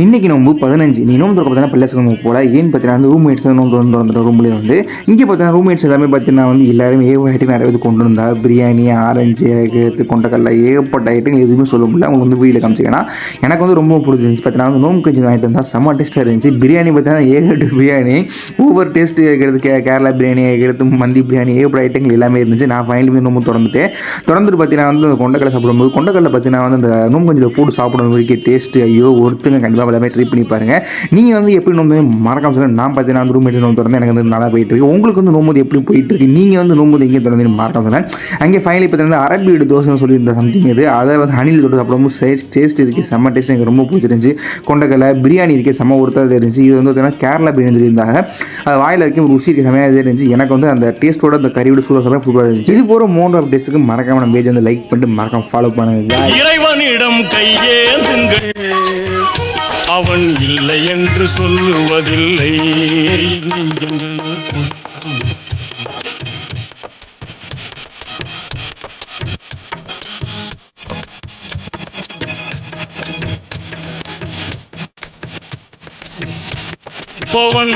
இன்றைக்கி நோம்பு 15. நீ நோம்பு திறக்க பார்த்தீங்கன்னா பிள்ளை நோம்பு போல் ஏன்னு பார்த்தீங்கன்னா வந்து ரூம்மேட்ஸ் நோம்பு வந்துடும் ரூம்லேயே வந்து இங்கே பார்த்தீங்கன்னா ரூம்மேட்ஸ் எல்லாமே பார்த்தீங்கன்னா வந்து எல்லாரும் ஐட்டம் நிறைய இது கொண்டு வந்தா பிரியாணி ஆரஞ்சு எடுத்து கொண்டக்கடலை ஏகப்பட்ட ஐட்டம் எதுவுமே சொல்ல முடியல அவங்க வந்து வீட்டில் காமிச்சிங்கன்னா எனக்கு வந்து ரொம்ப பிடிச்சிருந்துச்சு பார்த்தீங்கன்னா வந்து நோம்பு கஞ்சி வாங்கிட்டு வந்தால் செம்ம டேஸ்ட்டாக இருந்துச்சு பிரியாணி பார்த்தீங்கன்னா ஏகப்பட்ட பிரியாணி ஒவ்வொரு டேஸ்ட்டு எடுத்து கேரளா பிரியாணி எடுத்து மந்தி பிரியாணி ஏகப்பட்ட ஐட்டங்கள் எல்லாமே இருந்துச்சு. நான் ஃபைனலி நோம்பு திறந்துட்டு பார்த்தீங்கன்னா வந்து கொண்டக்கடலை சாப்பிடும்போது கொண்டக்கடலை பார்த்தீங்கன்னா வந்து அந்த நோம்பு கஞ்சியில் போட்டு சாப்பிடும் வரைக்கும் டேஸ்ட்டு ஐயோ ஒருத்தங்க கண்டிப்பாக எல்லாமே ட்ரை பண்ணி பாருங்கள். நீங்கள் வந்து எப்படி நோம்பு மறக்காம சொல்லுங்கள். நான் பார்த்தீங்கன்னா வந்து ரூம்மேட் நோம்பு திறந்து எனக்கு வந்து நல்லா போயிட்டு இருக்கு. உங்களுக்கு வந்து நோம்பு எப்படி போயிட்டு இருக்கு, நீங்கள் வந்து நோம்பு எங்கே திறந்து மறக்காம சொல்லுங்கள். அங்கே ஃபைனலி பார்த்தீங்கன்னா அரபி வீடு தோசைன்னு சொல்லியிருந்த சம்திங் இது அதை வந்து ஹனியில் தொட்டு சாப்பிடும்போது டேஸ்ட் இருக்குது செம்ம டேஸ்ட் எனக்கு ரொம்ப பிடிச்சிருந்துச்சு. கொண்டக்கடலை பிரியாணி இருக்குது செம்ம ஒருத்தது இருந்துச்சு. இது வந்து பார்த்தீங்கன்னா கேரளா பிரியாணி சொல்லியிருந்தாங்க. அது வாயில் வரைக்கும் ருசி செம்மையாக இருந்துச்சு. எனக்கு வந்து அந்த டேஸ்ட்டோட அந்த கறியோட சூப்பராக இருந்துச்சு. இது போகிற 3 அப்டேட்ஸுக்கு மறக்காம நம்ம பேஜ் வந்து லைக் பண்ணிட்டு மறக்காம ஃபாலோ பண்ணுங்க. இறைவனிடம் கையேந்துங்கள், அவன் இல்லை என்று சொல்லுவதில்லை. பவன்